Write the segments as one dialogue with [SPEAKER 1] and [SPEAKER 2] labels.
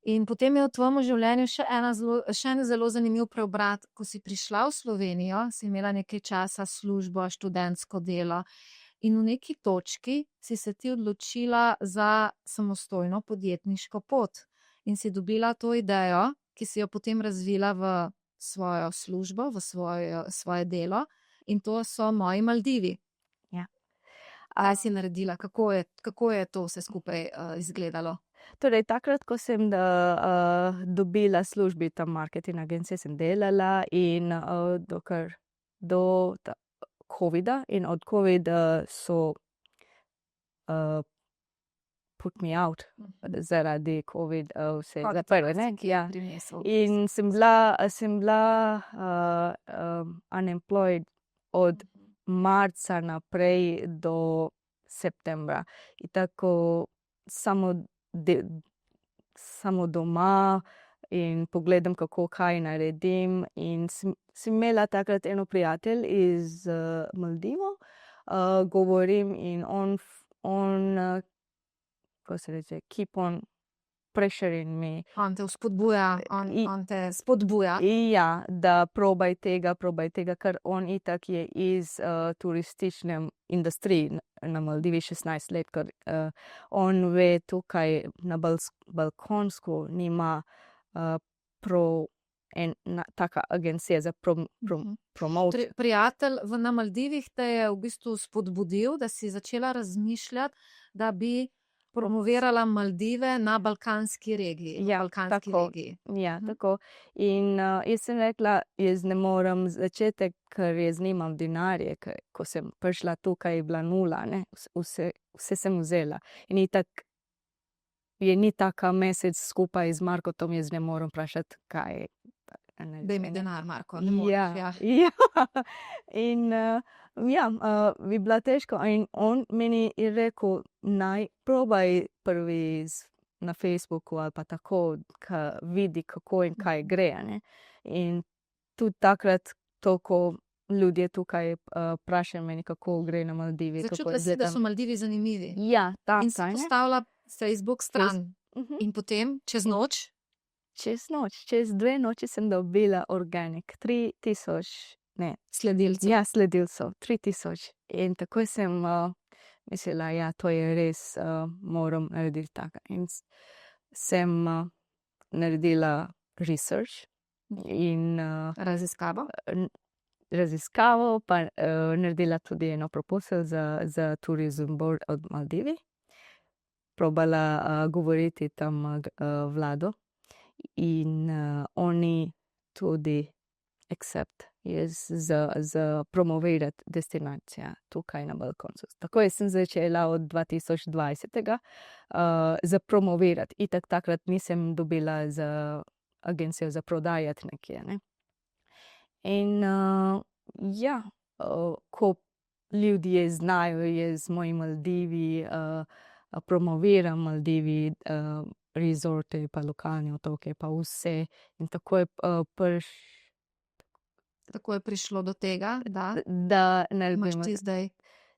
[SPEAKER 1] In potem je v tvojem življenju še en zelo zanimiv preobrat, ko si prišla v Slovenijo, si imela nekaj časa službo, študentsko delo in v neki točki si se ti odločila za samostojno podjetniško pot in si dobila to idejo, ki si jo potem razvila v svojo službo, v svoje delo in to so Moji Maldivi.
[SPEAKER 2] Ja.
[SPEAKER 1] Kaj si naredila? Kako je to vse skupaj izgledalo?
[SPEAKER 2] Torej, takrat, ko sem dobila službi tam marketing agencije, sem delala in do covida in od covida so put me out zaradi covid vse zaprli, ne? Ja. In sem bila unemployed od marca naprej do septembra. In tako samo doma in pogledam, kaj naredim. In sem imela takrat eno prijatelj iz Maldivov, govorim in on kako se reče, keep on pressuring me.
[SPEAKER 1] On te vzpodbuja, on te spodbuja.
[SPEAKER 2] Ja, da probaj tega, ker on itak je iz turistične industrije na Maldivi 16 let, ker on ve tukaj na Balkonsku nima taka agencija za promocijo.
[SPEAKER 1] Prijatelj na Maldivih te je v bistvu spodbudil, da si začela razmišljati, da bi promovirala Maldive na balkanski regiji.
[SPEAKER 2] Ja, tako. In jaz sem rekla, jaz ne morem začeti, ker jaz nimam denarja, ko sem prišla tukaj, je bila nula, ne? Vse sem vzela. In itak ni taka mesec skupaj z Markotom, jaz ne morem vprašati, kaj.
[SPEAKER 1] Daj mi denar, Marko, ne moreš.
[SPEAKER 2] Ja. In bi bila težko. In on meni je rekel, naj probaj prvi na Facebooku ali pa tako, ka vidi, kako in kaj gre, ne. In tudi takrat toliko ljudje tukaj vprašajo meni, kako gre na Maldivi.
[SPEAKER 1] Začutila si, da so Maldivi zanimivi.
[SPEAKER 2] Ja,
[SPEAKER 1] in si postavila Facebook stran. In potem, čez noč?
[SPEAKER 2] Čez noč, čez 2 noči sem dobila organic, 3000, ne.
[SPEAKER 1] Sledilcev.
[SPEAKER 2] Ja, sledilcev, 3000. In takoj sem mislila, ja, to je res, moram narediti tako. In sem naredila research in raziskavo, pa naredila tudi eno proposal za Tourism Board od Maldivi. Probala govoriti tam vlado. In oni tudi accept za promovirati destinacijo tukaj na Balkoncu. Tako jaz sem začela od 2020 za promovirati. Itak takrat nisem dobila za agencijo za prodajati nekje, ne. In ja, ko ljudje znajo, jaz Moji Maldivi promoviram Maldivi, rezorte, pa lokalne otoke, pa vse. In tako je
[SPEAKER 1] prišlo do tega, da
[SPEAKER 2] naredim.
[SPEAKER 1] Imaš ti zdaj.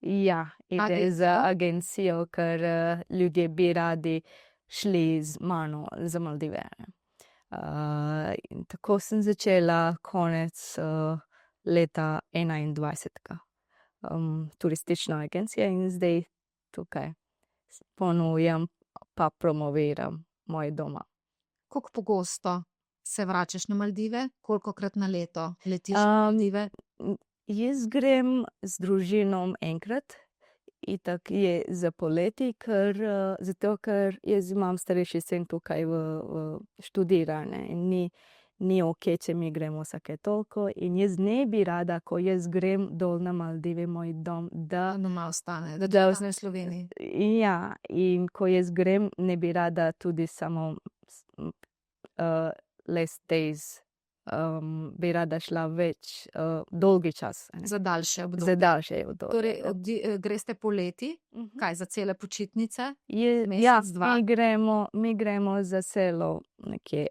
[SPEAKER 2] Ja, ide za agencijo, ker ljudje bi radi šli z mano za Maldive. In tako sem začela konec leta 2021. Turistična agencija in zdaj tukaj ponujam pa promoviram moj doma.
[SPEAKER 1] Koliko pogosto se vračaš na Maldive? Kolikokrat na leto letiš na Maldive?
[SPEAKER 2] Jaz grem z družino enkrat, itak je za poleti, zato ker jaz imam starejši sin tukaj študira, ne, in ni okej, če mi gremo vsake toliko. In jaz ne bi rada, ko jaz grem dol na Maldive, moj dom, da
[SPEAKER 1] doma ostane, da ostane v Sloveniji.
[SPEAKER 2] Ja, in ko jaz grem, ne bi rada tudi samo less days, bi rada šla več dolgi čas.
[SPEAKER 1] Za daljše obdobje.
[SPEAKER 2] Za daljše obdobje.
[SPEAKER 1] Torej, greste poleti, kaj, za cele počitnice?
[SPEAKER 2] Ja, mi gremo za celo nekje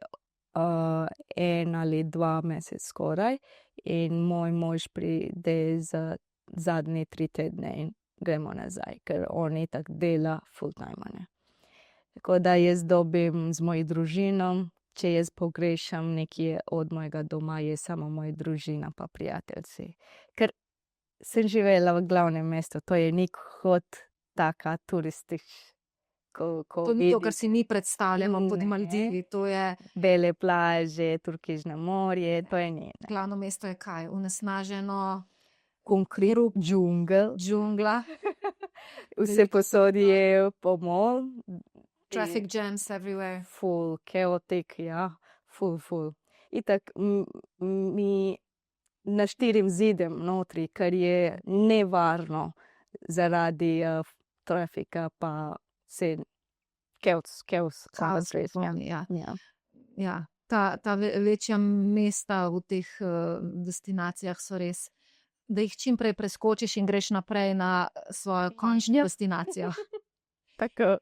[SPEAKER 2] 1 ali 2 mesece skoraj. In moj mož pride za zadnje 3 tedne in gremo nazaj, ker on itak dela full time, ne. Tako da jaz dobim z mojo družino, če jaz pogrešam nekje od mojega doma, je samo moja družina pa prijatelji. Ker sem živela v glavnem mestu, to je ni kot taka turistična, ko
[SPEAKER 1] To ni to, kar
[SPEAKER 2] vidiš
[SPEAKER 1] si mi predstavljamo pod
[SPEAKER 2] Ne.
[SPEAKER 1] Maldivi, to je
[SPEAKER 2] bele plaže, turkišno morje, to je ne.
[SPEAKER 1] glavno mesto je kaj? Onesnaženo
[SPEAKER 2] Konkret, džungel,
[SPEAKER 1] džungla,
[SPEAKER 2] vse posod je pomol,
[SPEAKER 1] traffic jams everywhere.
[SPEAKER 2] full chaotic, ja, full. Itak mi na 4 zidem notri, kar je nevarno zaradi trafika pa vse chaos,
[SPEAKER 1] Kaos
[SPEAKER 2] res,
[SPEAKER 1] pomeni, ja.
[SPEAKER 2] ja.
[SPEAKER 1] Ja, ta večja mesta v teh destinacijah so res, da jih čim prej preskočiš in greš naprej na svojo končno
[SPEAKER 2] Ja.
[SPEAKER 1] destinacijo.
[SPEAKER 2] Tako.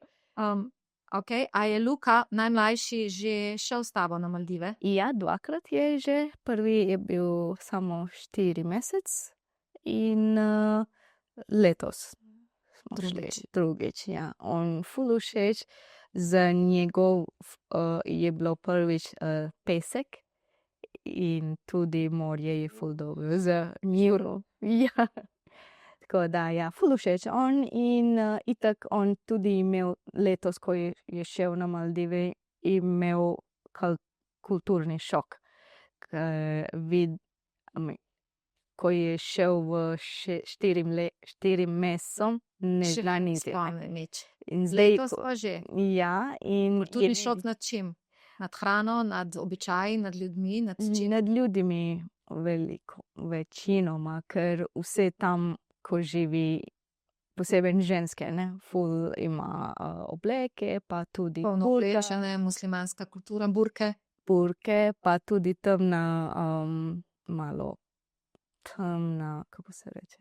[SPEAKER 1] Okej, a je Luka, najmlajši, že šel s tabo na Maldive?
[SPEAKER 2] Ja, 2-krat je že, prvi je bil samo 4 mesec in letos smo
[SPEAKER 1] Drugič.
[SPEAKER 2] šli, drugič, ja. On ful všeč, za njegov je bilo prvič pesek in tudi morje je ful dobro, za njuru, ja. Tako da, ja, ful všeč on in itak on tudi imel letos, ko je šel na Maldive, imel kulturni šok. Ko je šel v 4 mesecem, ne
[SPEAKER 1] Še
[SPEAKER 2] zna niti.
[SPEAKER 1] spomni nič.
[SPEAKER 2] In zdaj,
[SPEAKER 1] Letos pa že.
[SPEAKER 2] ja, in
[SPEAKER 1] Kulturni šok nad čim? Nad hrano, nad običaji, nad ljudmi, nad čim?
[SPEAKER 2] nad ljudmi veliko, večinoma, ker vse tam, ko živi, posebej ženske, ne, ful ima obleke, pa tudi
[SPEAKER 1] Polno
[SPEAKER 2] burka,
[SPEAKER 1] oblečene, muslimanska kultura, burke.
[SPEAKER 2] burke, pa tudi temna, malo temna, kako se reče?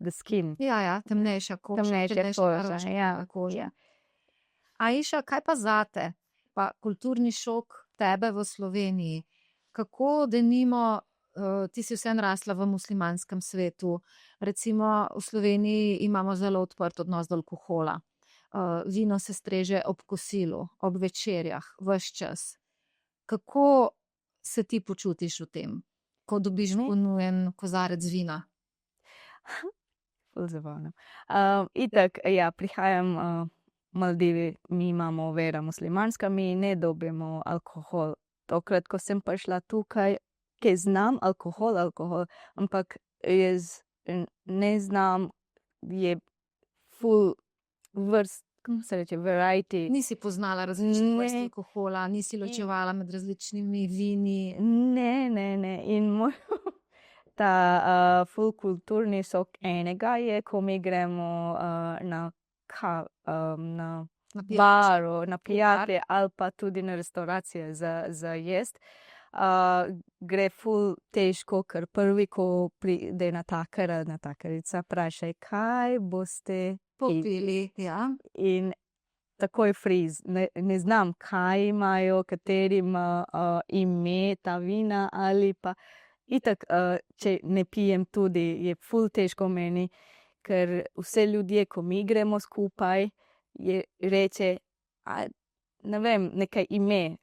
[SPEAKER 2] The skin.
[SPEAKER 1] Ja, temnejša koža.
[SPEAKER 2] Temnejša koža,
[SPEAKER 1] naročna
[SPEAKER 2] ja,
[SPEAKER 1] koža.
[SPEAKER 2] ja.
[SPEAKER 1] Aisha, kaj pa zate? Pa kulturni šok tebe v Sloveniji. Kako denimo, ti si vseeno rasla v muslimanskem svetu, recimo v Sloveniji imamo zelo odprt odnos do alkohola. Vino se streže ob kosilu, ob večerjah, ves čas. Kako se ti počutiš v tem, ko dobiš ponujen kozarec vina?
[SPEAKER 2] Ful zabavno. Itak, ja, prihajam Maldivi, mi imamo vera muslimanska, mi ne dobimo alkohol. Tokrat, ko sem prišla tukaj, ker znam alkohol, ampak jaz ne znam, je ful vrst, kako se reče, variety.
[SPEAKER 1] Nisi poznala različnih vrst
[SPEAKER 2] Ne.
[SPEAKER 1] alkohola, nisi ločevala med različnimi vini.
[SPEAKER 2] Ne. In moj ta ful kulturni šok enega je, ko mi gremo na
[SPEAKER 1] Na pijačo.
[SPEAKER 2] baru, na pijače ali pa tudi na restavracije za jest. Gre ful težko, ker prvi, ko pride natakarica, vprašaj, kaj boste
[SPEAKER 1] Popili, ja.
[SPEAKER 2] in takoj friz. Ne znam, kaj imajo, kateri ima ime ta vina ali pa itak, če ne pijem tudi, je ful težko meni, ker vse ljudje, ko mi gremo skupaj, reče, ne vem, nekaj ime.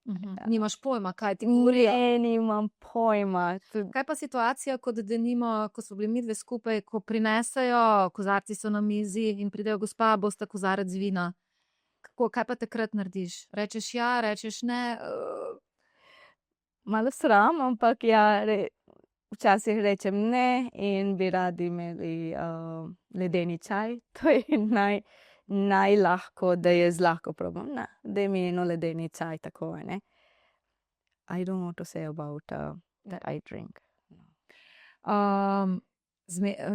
[SPEAKER 1] Nimaš pojma, kaj ti govorijo.
[SPEAKER 2] Nimam pojma.
[SPEAKER 1] Kaj pa situacija, kot denimo, ko smo bili midve skupaj, ko prinesejo, kozarci so na mizi in pridejo, gospa, boste kozarec vina. Kaj pa takrat narediš? Rečeš ja, rečeš ne?
[SPEAKER 2] Malo sram, ampak ja, včasih rečem ne in bi radi imeli ledeni čaj. To je najlahko, da jaz lahko probam. Ne, daj mi eno ledeni čaj, tako, ne. I don't know what to say about that I drink.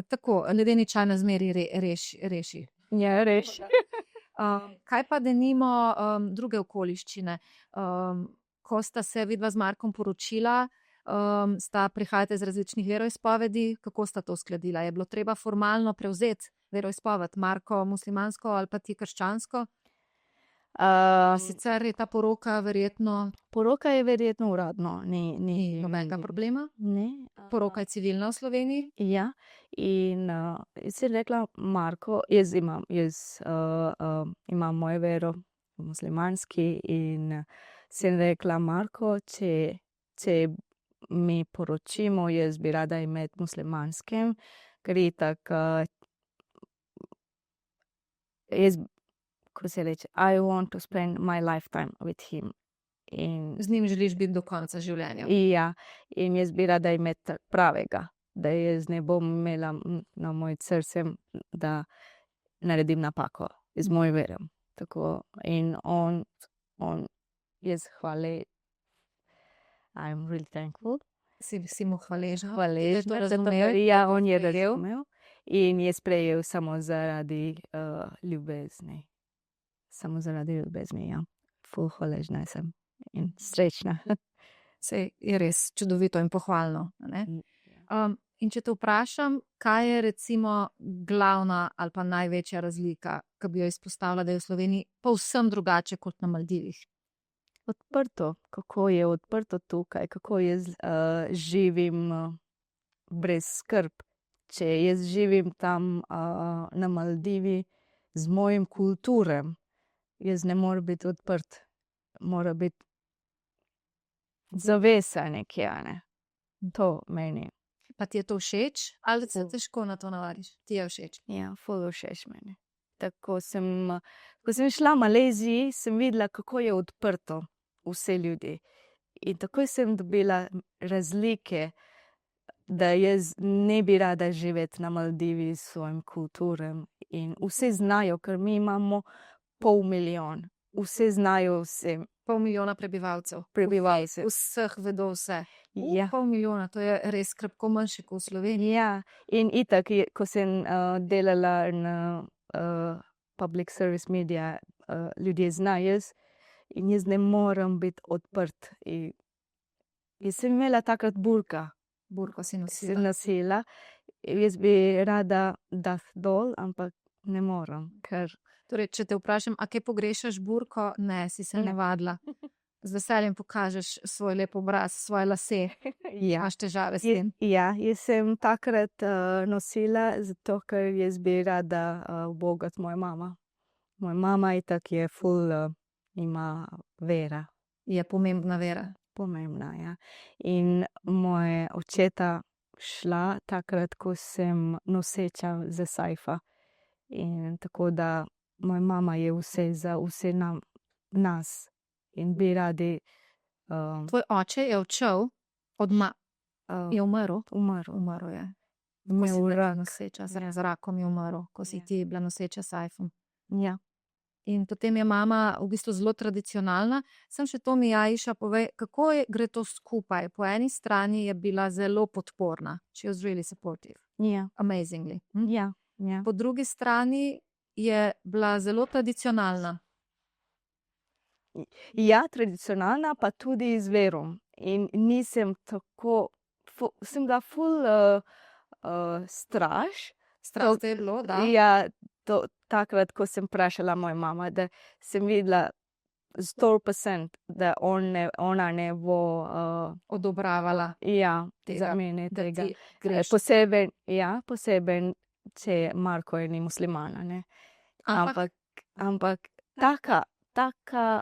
[SPEAKER 1] Tako, ledeni čaj na zmeri reši.
[SPEAKER 2] Ja, reši.
[SPEAKER 1] Kaj pa denimo druge okoliščine? Ko sta se vidva z Markom poročila, sta prihajate iz različnih veroizpovedi, kako sta to uskladila? Je bilo treba formalno prevzeti veroizpoved, Marko muslimansko ali pa ti krščansko? Sicer je ta poroka verjetno...
[SPEAKER 2] Poroka je verjetno uradno, ni
[SPEAKER 1] nobenega problema.
[SPEAKER 2] Ne.
[SPEAKER 1] Poroka je civilna v Sloveniji.
[SPEAKER 2] Ja, in si rekla, Marko, jaz imam mojo vero, muslimanski in sem rekla, Marko, če mi poročimo, jaz bi rada imeti muslimanskem, ker itak, jaz, ko se reče, I want to spend my lifetime with him. In
[SPEAKER 1] Z njim želiš biti do konca življenja.
[SPEAKER 2] ja, in jaz bi rada imeti pravega, da jaz ne bom imela na moj srcem, da naredim napako z mojim verom. Tako, in on, jaz I'm really thankful.
[SPEAKER 1] Si mu hvaležna.
[SPEAKER 2] Hvaležna,
[SPEAKER 1] Da je to razumel.
[SPEAKER 2] ja, on je razumel in je sprejel samo zaradi ljubezni. Samo zaradi ljubezni, ja. Ful hvaležna sem in srečna.
[SPEAKER 1] Sej je res čudovito in pohvalno. A ne? In če te vprašam, kaj je recimo glavna ali pa največja razlika, ki bi jo izpostavila, da je v Sloveniji povsem drugače kot na Maldivih?
[SPEAKER 2] Odprto, kako je odprto tukaj, kako jaz živim brez skrb. Če jaz živim tam na Maldivi z mojim kulturem, jaz ne morem biti odprt. Mora biti zavesa nekje, ne. To meni.
[SPEAKER 1] Pa ti je to všeč ali se težko na to navadiš? Ti je všeč?
[SPEAKER 2] Ja, ful všeč meni. Tako ko sem šla v Maleziji, sem videla, kako je odprto vse ljudi. In takoj sem dobila razlike, da jaz ne bi rada živeti na Maldivi s svojim kulturem. In vse znajo, ker mi imamo 500 000. Vse znajo vse.
[SPEAKER 1] 500 000 prebivalcev. Vseh vedo vse.
[SPEAKER 2] Ja.
[SPEAKER 1] 500 000, to je res krepko manjše kot v Sloveniji.
[SPEAKER 2] Ja, in itak, ko sem delala na public service media, ljudje znajo in jaz ne morem biti odprt. In jaz sem imela takrat burka.
[SPEAKER 1] Burko si
[SPEAKER 2] Sem
[SPEAKER 1] nosila.
[SPEAKER 2] nosila. Jaz bi rada dati dol, ampak ne morem, ker
[SPEAKER 1] Torej, če te vprašam, a kaj pogrešaš burko? Ne, si se
[SPEAKER 2] Ne.
[SPEAKER 1] navadila. Z veseljem pokažeš svoj lep obraz, svoje lase.
[SPEAKER 2] ja.
[SPEAKER 1] Imaš težave s tem?
[SPEAKER 2] Ja, jaz sem takrat nosila, zato ker jaz bi rada ubogati mojo mama. Moja mama itak je ful, ima vera.
[SPEAKER 1] Je pomembna vera.
[SPEAKER 2] Pomembna, ja. In moje očeta šla takrat, ko sem noseča za Saifa. In tako da moja mama je vse za vse nas. In bi radi
[SPEAKER 1] Tvoj oče je odšel, je umrl. Umrl je. Ko si
[SPEAKER 2] Imel
[SPEAKER 1] bila
[SPEAKER 2] rak.
[SPEAKER 1] noseča, z rakom je umrl, ko si
[SPEAKER 2] Ja.
[SPEAKER 1] ti bila noseča s Saifom.
[SPEAKER 2] Ja.
[SPEAKER 1] In potem je mama v bistvu zelo tradicionalna. Sem še to mi, Aisha, povej, kako gre to skupaj? Po eni strani je bila zelo podporna. She was really supportive.
[SPEAKER 2] Ja.
[SPEAKER 1] Amazingly.
[SPEAKER 2] Ja. Ja.
[SPEAKER 1] Po drugi strani je bila zelo tradicionalna.
[SPEAKER 2] Ja, tradicionalna, pa tudi z verom. In nisem tako, sem bila ful straž.
[SPEAKER 1] Strah te je bilo, da?
[SPEAKER 2] Ja, takrat, ko sem vprašala mojo mamo, da sem videla 100%, da ona ne bo
[SPEAKER 1] Odobravala
[SPEAKER 2] ja,
[SPEAKER 1] tega,
[SPEAKER 2] za mene
[SPEAKER 1] da
[SPEAKER 2] tega.
[SPEAKER 1] ti greš.
[SPEAKER 2] Posebej, če Marko ni muslimana, ne.
[SPEAKER 1] Ampak
[SPEAKER 2] Ampak taka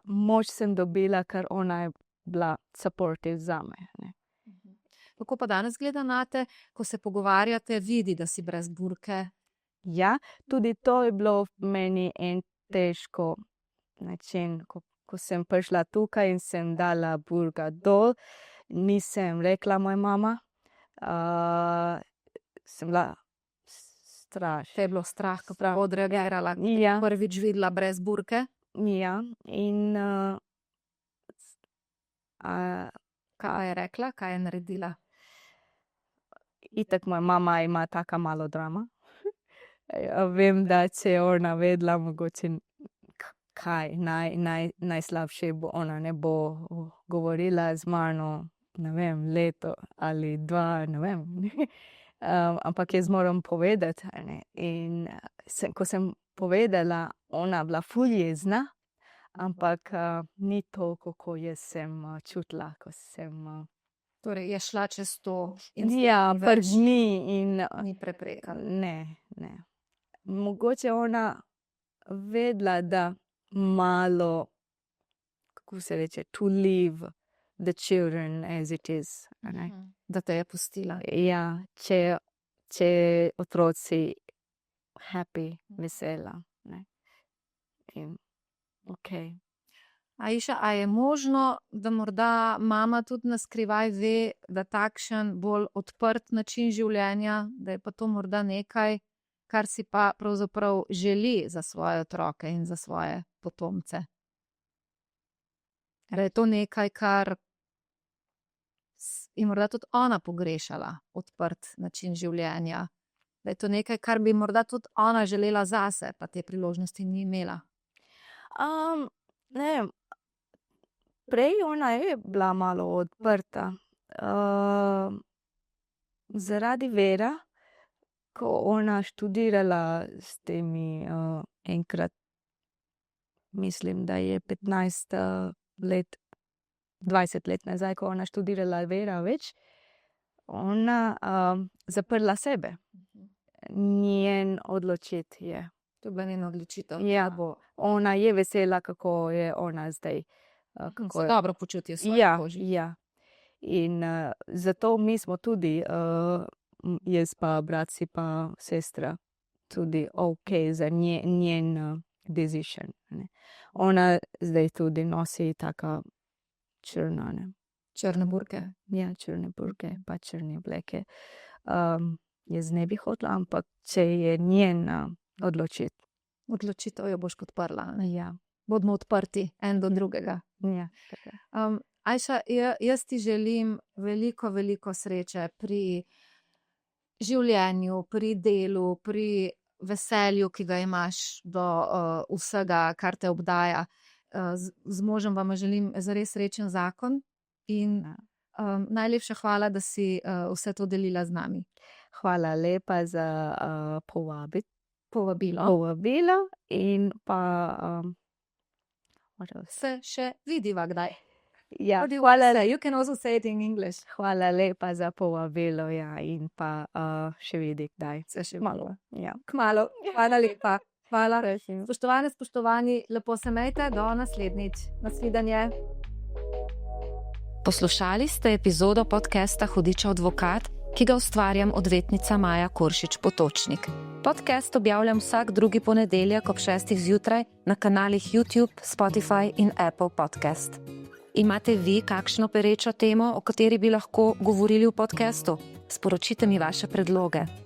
[SPEAKER 2] moč sem dobila, ker ona je bila supportive zame, ne.
[SPEAKER 1] kako pa danes gleda nate, ko se pogovarjate, vidi, da si brez burke?
[SPEAKER 2] Ja, tudi to je bilo meni en težko način, ko sem prišla tukaj in sem dala burka dol, nisem rekla moja mama, sem bila straž.
[SPEAKER 1] Te je bilo strah, kako bo odreagirala,
[SPEAKER 2] Ja,
[SPEAKER 1] prvič videla brez burke?
[SPEAKER 2] ja, in
[SPEAKER 1] Kaj je rekla, kaj je naredila?
[SPEAKER 2] itak moja mama ima taka malo drama. Vem, da če je ona vedela, mogoče kaj najslabše bo, ona ne bo govorila z mano, ne vem, leto ali dva, ne vem. Ampak jaz moram povedati, ne. In ko sem povedala, ona bila ful jezna, ampak ni toliko, ko jaz sem čutila, ko sem
[SPEAKER 1] Torej, je šla čez to in
[SPEAKER 2] ja,
[SPEAKER 1] ni
[SPEAKER 2] pač
[SPEAKER 1] več
[SPEAKER 2] ni in
[SPEAKER 1] ni preprekala.
[SPEAKER 2] ne. Mogoče ona vedela, da malo, kako se reče, to leave the children as it is. Ne?
[SPEAKER 1] Da te je pustila.
[SPEAKER 2] Ja, če otroci happy, vesela. Ne? In, okay.
[SPEAKER 1] Aisha, a je možno, da morda mama tudi na skrivaj ve, da takšen bolj odprt način življenja, da je pa to morda nekaj, kar si pa pravzaprav želi za svoje otroke in za svoje potomce? Da je to nekaj, kar je morda tudi ona pogrešala, odprt način življenja. Da je to nekaj, kar bi morda tudi ona želela zase, pa te priložnosti ni imela.
[SPEAKER 2] Ne, prej ona je bila malo odprta. Zaradi vera, ko ona študirala s temi enkrat, mislim, da je 15 let, 20 let nazaj, ko ona študirala vera več, ona zaprla sebe. Njen odločit je.
[SPEAKER 1] To je bila njena odločitev.
[SPEAKER 2] Ja, ona je vesela, kako je ona zdaj.
[SPEAKER 1] Kako se dobro počuti v svoji koži.
[SPEAKER 2] Ja. In zato mi smo tudi, jaz pa bratci pa sestra, tudi ok za njen decision. Ne. Ona zdaj tudi nosi taka črna, ne.
[SPEAKER 1] Črne burke.
[SPEAKER 2] Ja, črne burke, pa črne obleke. Jaz ne bi hotela, ampak če je njen
[SPEAKER 1] Odločitev jo boš podprla.
[SPEAKER 2] Ja.
[SPEAKER 1] Bodimo odprti en do drugega.
[SPEAKER 2] Ja.
[SPEAKER 1] Aisha, jaz ti želim veliko, veliko sreče pri življenju, pri delu, pri veselju, ki ga imaš do vsega, kar te obdaja. Z možem vam želim zares srečen zakon in najlepša hvala, da si vse to delila z nami.
[SPEAKER 2] Hvala lepa za povabilo in pa
[SPEAKER 1] se še vidiva kdaj.
[SPEAKER 2] Ja,
[SPEAKER 1] You can also say it in English.
[SPEAKER 2] Hvala lepa za povabilo, ja, in pa še vidi kdaj.
[SPEAKER 1] Se še
[SPEAKER 2] Malo. Ja.
[SPEAKER 1] Kmalu. Hvala lepa. Hvala. Spoštovane, spoštovani, lepo se imejte, do naslednjič. Nasvidenje. Poslušali ste epizodo podcasta Hudičev advokat, ki ga ustvarjam odvetnica Maja Koršič Potočnik. Podcast objavljam vsak drugi ponedeljek ob 6. zjutraj na kanalih YouTube, Spotify in Apple Podcast. Imate vi kakšno perečo temo, o kateri bi lahko govorili v podcastu? Sporočite mi vaše predloge.